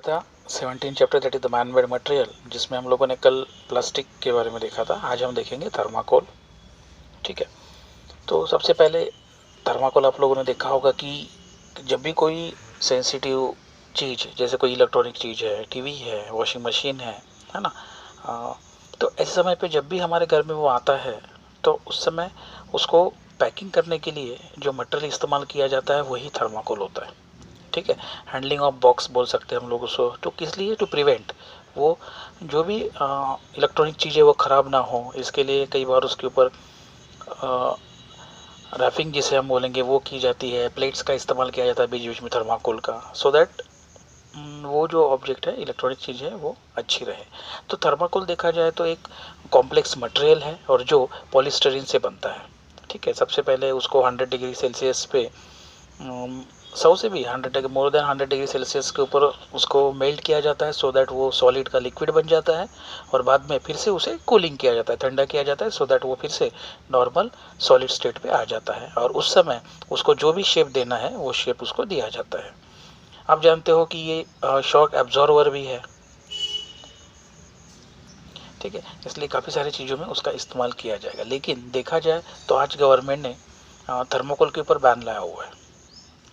था 17 chapter that is the man made material, जिसमें हम लोगों ने कल प्लास्टिक के बारे में देखा था। आज हम देखेंगे थर्माकोल। ठीक है, तो सबसे पहले थर्माकोल आप लोगों ने देखा होगा कि जब भी कोई सेंसिटिव चीज़, जैसे कोई इलेक्ट्रॉनिक चीज़ है, टीवी है, वॉशिंग मशीन है ना, तो ऐसे समय पे जब भी हमारे घर में वो आता है तो उस समय उसको पैकिंग करने के लिए जो मटेरियल इस्तेमाल किया जाता है वही थर्माकोल होता है। ठीक है, हैंडलिंग ऑफ बॉक्स बोल सकते हैं हम लोग उसको। तो किस लिए? टू प्रिवेंट वो जो भी इलेक्ट्रॉनिक चीज़ें वो ख़राब ना हो, इसके लिए कई बार उसके ऊपर रैपिंग जिसे हम बोलेंगे वो की जाती है। प्लेट्स का इस्तेमाल किया जाता है बीच बीच में थर्माकोल का, सो दैट वो जो ऑब्जेक्ट है, इलेक्ट्रॉनिक चीज़ है, वो अच्छी रहे। तो थर्माकोल देखा जाए तो एक कॉम्प्लेक्स मटेरियल है और जो पॉलीस्टरीन से बनता है। ठीक है, सबसे पहले उसको 100 डिग्री सेल्सियस पे 100 से भी 100 मोर देन 100 डिग्री सेल्सियस के ऊपर उसको मेल्ट किया जाता है, सो दैट वो सॉलिड का लिक्विड बन जाता है। और बाद में फिर से उसे कूलिंग किया जाता है, ठंडा किया जाता है, सो दैट वो फिर से नॉर्मल सॉलिड स्टेट पे आ जाता है। और उस समय उसको जो भी शेप देना है वो शेप उसको दिया जाता है। आप जानते हो कि ये शॉक एब्जॉर्वर भी है। ठीक है, इसलिए काफ़ी सारी चीज़ों में उसका इस्तेमाल किया जाएगा। लेकिन देखा जाए तो आज गवर्नमेंट ने थर्मोकोल के ऊपर बैन लाया हुआ है।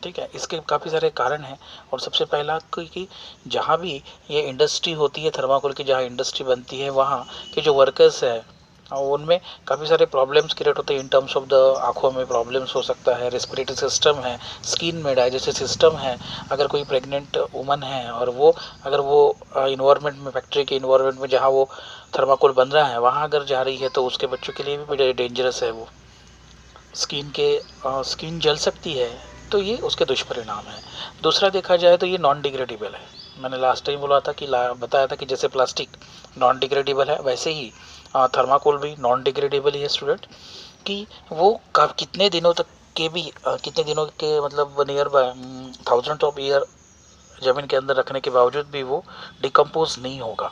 ठीक है, इसके काफ़ी सारे कारण हैं। और सबसे पहला कि जहाँ भी ये इंडस्ट्री होती है थर्माकोल की, जहाँ इंडस्ट्री बनती है, वहाँ के जो वर्कर्स है उनमें काफ़ी सारे प्रॉब्लम्स क्रिएट होते हैं इन टर्म्स ऑफ द आँखों में प्रॉब्लम्स हो सकता है, रेस्पिरेटरी सिस्टम है, स्किन में डाइजेस्टिव सिस्टम है। अगर कोई प्रेग्नेंट वुमन है और वो अगर वो इन्वायरमेंट में, फैक्ट्री के इन्वायरमेंट में जहाँ वो थर्माकोल बन रहा है वहाँ अगर जा रही है तो उसके बच्चों के लिए भी बड़े डेंजरस है। वो स्किन जल सकती है, तो ये उसके दुष्परिणाम है। दूसरा देखा जाए तो ये नॉन डिग्रेडेबल है। मैंने लास्ट टाइम बोला था कि बताया था कि जैसे प्लास्टिक नॉन डिग्रेडेबल है, वैसे ही थर्माकोल भी नॉन डिग्रेडेबल ही है स्टूडेंट। कि वो कितने दिनों तक के भी कितने दिनों के मतलब नियर बाय 1000 ऑफ ईयर ज़मीन के अंदर रखने के बावजूद भी वो डिकम्पोज नहीं होगा,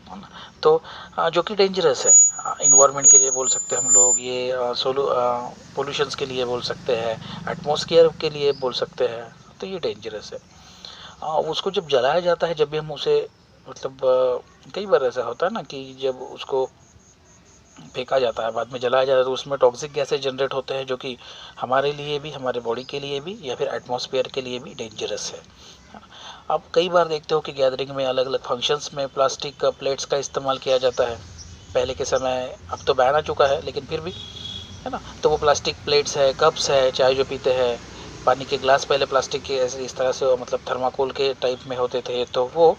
है ना। तो जो कि डेंजरस है इन्वायरमेंट के लिए बोल सकते हैं हम लोग, ये पोल्यूशंस के लिए बोल सकते हैं, एटमॉस्फेयर के लिए बोल सकते हैं। तो ये डेंजरस है। उसको जब जलाया जाता है, जब भी हम उसे मतलब कई बार ऐसा होता है ना कि जब उसको फेंका जाता है, बाद में जलाया जाता है, तो उसमें टॉक्सिक गैसेज जनरेट होते हैं जो कि हमारे लिए भी, हमारे बॉडी के लिए भी या फिर एटमॉस्फेयर के लिए भी डेंजरस है। अब कई बार देखते हो कि गैदरिंग में, अलग अलग फंक्शंस में प्लास्टिक का प्लेट्स का इस्तेमाल किया जाता है। पहले के समय, अब तो बैन आ चुका है लेकिन फिर भी, है ना। तो वो प्लास्टिक प्लेट्स है, कप्स है, चाय जो पीते हैं, पानी के ग्लास पहले प्लास्टिक के ऐसे इस तरह से मतलब थर्माकोल के टाइप में होते थे, तो वो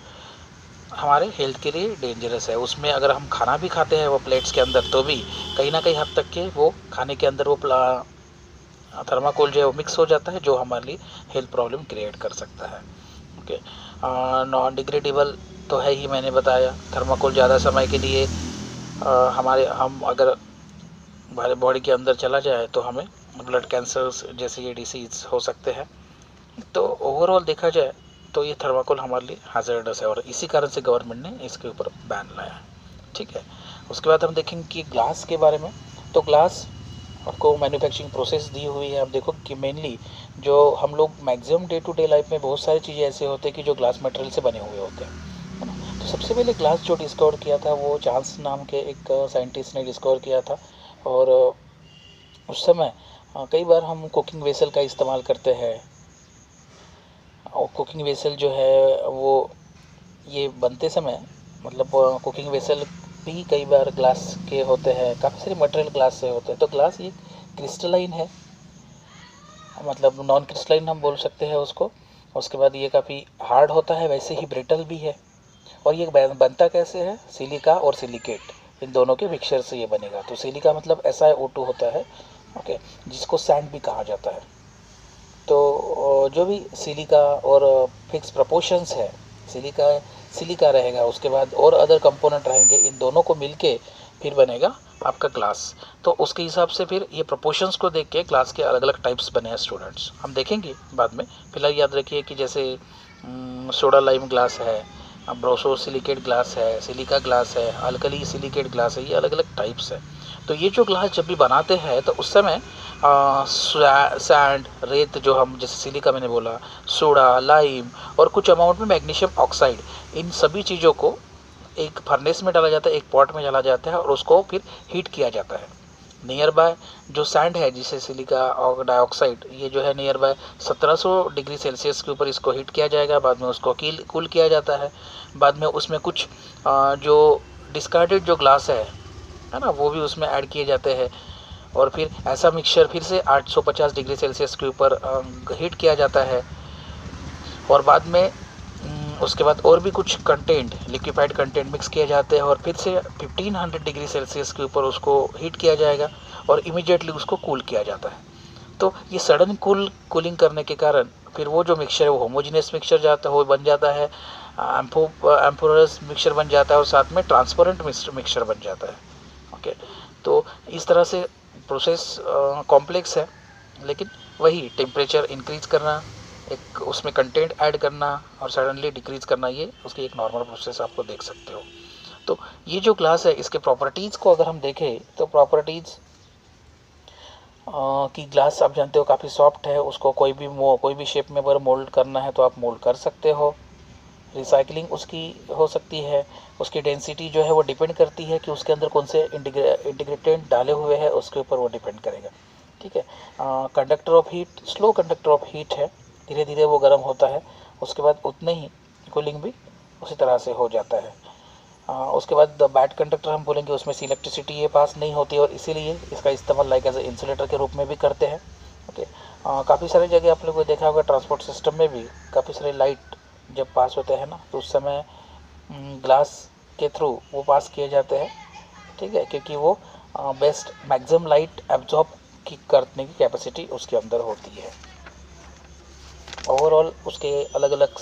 हमारे हेल्थ के लिए डेंजरस है। उसमें अगर हम खाना भी खाते हैं वो प्लेट्स के अंदर, तो भी कहीं ना कहीं हद तक के वो खाने के अंदर वो थर्माकोल जो है वो मिक्स हो जाता है, जो हमारे लिए हेल्थ प्रॉब्लम क्रिएट कर सकता है। ओके, नॉन डिग्रेडेबल तो है ही, मैंने बताया। थर्माकोल ज़्यादा समय के लिए हम अगर हमारे बॉडी के अंदर चला जाए तो हमें ब्लड कैंसर जैसे ये डिसीज़ हो सकते हैं। तो ओवरऑल देखा जाए तो ये थर्माकोल हमारे लिए हैज़र्डस है और इसी कारण से गवर्नमेंट ने इसके ऊपर बैन लाया है। ठीक है, उसके बाद हम देखेंगे कि ग्लास के बारे में। तो ग्लास आपको मैन्युफैक्चरिंग प्रोसेस दी हुई है। आप देखो कि मेनली जो हम लोग maximum day to day life में बहुत सारी चीज़ें ऐसे होते हैं कि जो ग्लास मटेरियल से बने हुए होते हैं, है ना। तो सबसे पहले ग्लास जो डिस्कवर किया था वो चार्ल्स नाम के एक साइंटिस्ट ने डिस्कवर किया था। और उस समय कई बार हम कुकिंग वेसल का इस्तेमाल करते हैं, और कुकिंग वेसल जो है वो ये बनते समय मतलब कुकिंग वेसल भी कई बार ग्लास के होते हैं, काफ़ी सारे मटेरियल ग्लास से होते हैं। तो ग्लास ये क्रिस्टलाइन है, मतलब नॉन क्रिस्टलाइन हम बोल सकते हैं उसको। उसके बाद ये काफ़ी हार्ड होता है, वैसे ही ब्रिटल भी है। और ये बनता कैसे है? सिलिका और सिलिकेट, इन दोनों के मिक्सचर से ये बनेगा। तो सिलिका मतलब SiO2 होता है, ओके, जिसको सैंड भी कहा जाता है। तो जो भी सिलिका और फिक्स प्रपोर्शंस है, सिलिका सिलिका रहेगा, उसके बाद और अदर कंपोनेंट रहेंगे, इन दोनों को मिलके फिर बनेगा आपका ग्लास। तो उसके हिसाब से फिर ये प्रपोर्शंस को देख के ग्लास के अलग अलग टाइप्स बने हैं स्टूडेंट्स, हम देखेंगे बाद में। फिलहाल याद रखिए कि जैसे सोडा लाइम ग्लास है, ब्रोसो सिलिकेट ग्लास है, सिलिका ग्लास है, अल्कली सिलिकेट ग्लास है, ये अलग अलग टाइप्स है। तो ये जो ग्लास जब भी बनाते हैं तो उस समय सैंड, रेत जो हम जैसे सिलिका मैंने बोला, सोडा, लाइम और कुछ अमाउंट में मैग्नीशियम ऑक्साइड, इन सभी चीज़ों को एक फर्नेस में डाला जाता है, एक पॉट में डाला जाता है और उसको फिर हीट किया जाता है। नियर बाय जो सैंड है जिसे सिलिका और डाइऑक्साइड, ये जो है नियर बाय 1700 डिग्री सेल्सियस के ऊपर इसको हीट किया जाएगा। बाद में उसको कूल किया जाता है। बाद में उसमें कुछ जो डिस्कार्डेड जो ग्लास है ना, वो भी उसमें ऐड किए जाते हैं और फिर ऐसा मिक्सचर फिर से 850 डिग्री सेल्सियस के ऊपर हीट किया जाता है। और बाद में उसके बाद और भी कुछ कंटेंट, लिक्विफाइड कंटेंट मिक्स किए जाते हैं और फिर से 1500 डिग्री सेल्सियस के ऊपर उसको हीट किया जाएगा और इमीडिएटली उसको कूल किया जाता है। तो ये सडन कूलिंग करने के कारण फिर वो जो मिक्सचर है वो होमोजीनियस मिक्सचर जाता है, वो बन जाता है, एम्फोरस मिक्सचर बन जाता है और साथ में ट्रांसपेरेंट मिक्सचर बन जाता है। ओके, तो इस तरह से प्रोसेस कॉम्प्लेक्स है, लेकिन वही टेम्परेचर इंक्रीज करना, एक उसमें कंटेंट ऐड करना और सडनली डिक्रीज करना, ये उसकी एक नॉर्मल प्रोसेस आपको देख सकते हो। तो ये जो ग्लास है इसके प्रॉपर्टीज़ को अगर हम देखें तो प्रॉपर्टीज़ की ग्लास आप जानते हो काफ़ी सॉफ्ट है, उसको कोई भी शेप में अगर मोल्ड करना है तो आप मोल्ड कर सकते हो। रिसाइकलिंग उसकी हो सकती है। उसकी डेंसिटी जो है वो डिपेंड करती है कि उसके अंदर कौन से इंटीग्रेटेंट डाले हुए हैं, उसके ऊपर वो डिपेंड करेगा। ठीक है। Conductor of heat, slow conductor of heat है, धीरे धीरे वो गर्म होता है, उसके बाद उतने ही कूलिंग भी उसी तरह से हो जाता है। उसके बाद बैड कंडक्टर हम बोलेंगे, उसमें से इलेक्ट्रिसिटी ये पास नहीं होती और इसीलिए इसका इस्तेमाल लाइक एज ए इंसुलेटर के रूप में भी करते हैं। ओके, काफ़ी सारी जगह आप लोगों को देखा होगा ट्रांसपोर्ट सिस्टम में भी काफ़ी सारे लाइट जब पास होते हैं ना, तो उस समय ग्लास के थ्रू वो पास किए जाते हैं। ठीक है, क्योंकि वो बेस्ट मैक्सिमम लाइट एब्जॉर्ब करने की कैपेसिटी उसके अंदर होती है। ओवरऑल उसके अलग अलग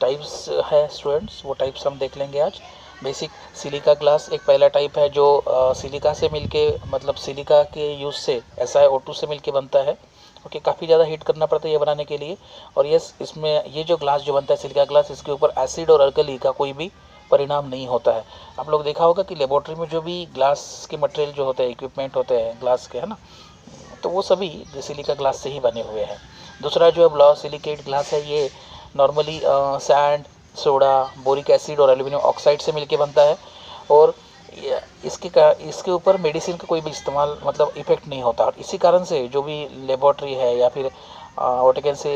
टाइप्स है स्टूडेंट्स, वो टाइप्स हम देख लेंगे आज। बेसिक सिलिका ग्लास एक पहला टाइप है जो सिलिका से मिलके, मतलब सिलिका के यूज़ से SiO2 से मिलके बनता है। ओके, काफ़ी ज़्यादा हीट करना पड़ता है ये बनाने के लिए। और यस, इसमें ये जो ग्लास जो बनता है सिलिका ग्लास, इसके ऊपर एसिड और अल्कली का कोई भी परिणाम नहीं होता है। आप लोग देखा होगा कि लेबोरेटरी में जो भी ग्लास के मटेरियल जो होते हैं, इक्विपमेंट होते हैं ग्लास के, है ना, तो वो सभी सिलिका ग्लास से ही बने हुए हैं। दूसरा जो है बोरोसिलिकेट ग्लास है, ये normally sand, soda, boric acid और एल्यूमिनियम ऑक्साइड से मिलके बनता है और इसके ऊपर मेडिसिन का कोई भी इस्तेमाल, मतलब इफेक्ट नहीं होता। और इसी कारण से जो भी लेबोरेटरी है या फिर वोटिकन से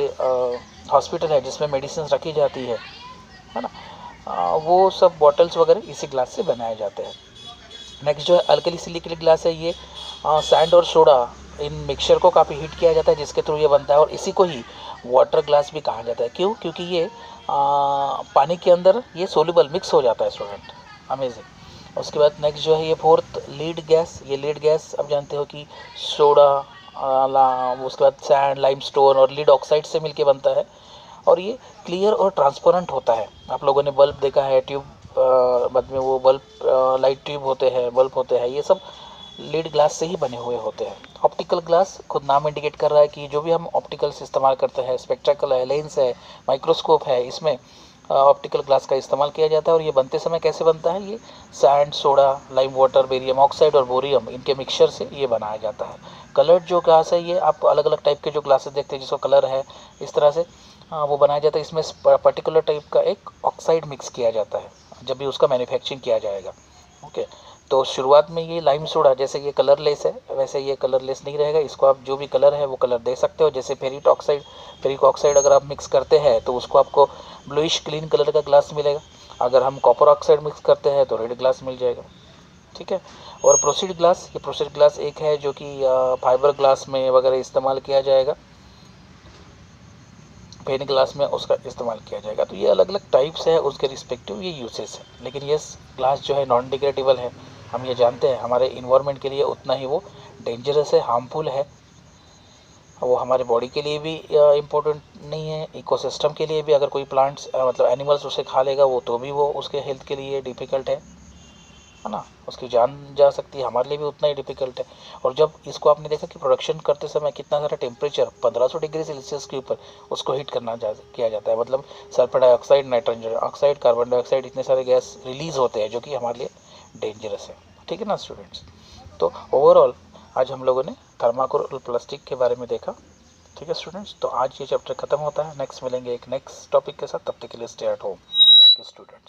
हॉस्पिटल है जिसमें मेडिसिन रखी जाती है ना, वो सब बॉटल्स वगैरह इसी ग्लास से बनाए जाते हैं। नेक्स्ट जो है अल्कली सिलिकेट ग्लास है, ये सैंड और सोडा इन मिक्सचर को काफ़ी हीट किया जाता है जिसके थ्रू ये बनता है और इसी को ही वाटर ग्लास भी कहा जाता है। क्यों? क्योंकि ये पानी के अंदर ये सोल्यूबल मिक्स हो जाता है स्टूडेंट। अमेजिंग। उसके बाद नेक्स्ट जो है ये फोर्थ लीड गैस, ये लीड गैस आप जानते हो कि सोडा, उसके बाद सैंड, लाइमस्टोन और लीड ऑक्साइड से मिलके बनता है और ये क्लियर और ट्रांसपेरेंट होता है। आप लोगों ने बल्ब देखा है, ट्यूब, बाद में वो बल्ब लाइट ट्यूब होते हैं, बल्ब होते हैं, ये सब लीड ग्लास से ही बने हुए होते हैं। ऑप्टिकल ग्लास, खुद नाम इंडिकेट कर रहा है कि जो भी हम ऑप्टिकल्स इस्तेमाल करते हैं, स्पेक्ट्रकल है, लेंस है, माइक्रोस्कोप है, इसमें ऑप्टिकल ग्लास का इस्तेमाल किया जाता है। और ये बनते समय कैसे बनता है, ये sand, soda, lime water, barium oxide और बोरियम, इनके मिक्सचर से ये बनाया जाता है। कलर्ड जो ग्लास है, ये आप अलग अलग टाइप के जो ग्लासेस देखते हैं जिसको कलर है, इस तरह से वो बनाया जाता है। इसमें पर्टिकुलर टाइप का एक ऑक्साइड मिक्स किया जाता है जब भी उसका मैन्युफैक्चरिंग किया जाएगा। ओके, तो शुरुआत में ये लाइम सोडा, जैसे ये कलरलेस है वैसे ये कलरलेस नहीं रहेगा, इसको आप जो भी कलर है वो कलर दे सकते हो। जैसे फेरिक ऑक्साइड अगर आप मिक्स करते हैं तो उसको आपको ब्लूइश क्लीन कलर का ग्लास मिलेगा। अगर हम कॉपर ऑक्साइड मिक्स करते हैं तो रेड ग्लास मिल जाएगा। ठीक है। और प्रोसीड ग्लास, ये प्रोसीड ग्लास एक है जो कि फाइबर ग्लास में वगैरह इस्तेमाल किया जाएगा, पेन ग्लास में उसका इस्तेमाल किया जाएगा। तो ये अलग अलग टाइप्स है, उसके रिस्पेक्टिव ये यूसेस है। लेकिन ये ग्लास जो है नॉन डिग्रेडेबल है, हम ये जानते हैं, हमारे इन्वायरमेंट के लिए उतना ही वो डेंजरस है, हार्मफुल है। वो हमारे बॉडी के लिए भी इम्पोर्टेंट नहीं है, इकोसिस्टम के लिए भी। अगर कोई प्लांट्स मतलब एनिमल्स उसे खा लेगा वो, तो भी वो उसके हेल्थ के लिए डिफ़िकल्ट है ना, उसकी जान जा सकती है, हमारे लिए भी उतना ही डिफ़िकल्ट है। और जब इसको आपने देखा कि प्रोडक्शन करते समय कितना सारा टेम्परेचर 1500 डिग्री सेल्सियस के ऊपर उसको हीट किया जाता है, मतलब sulphur dioxide, nitrogen oxide, carbon dioxide, इतने सारे गैस रिलीज़ होते हैं जो कि हमारे लिए डेंजरस है। ठीक है ना स्टूडेंट्स। तो ओवरऑल आज हम लोगों ने थर्माकोल प्लास्टिक के बारे में देखा। ठीक है स्टूडेंट्स, तो आज ये चैप्टर खत्म होता है। नेक्स्ट मिलेंगे एक नेक्स्ट टॉपिक के साथ, तब तक के लिए stay at home. Thank you student.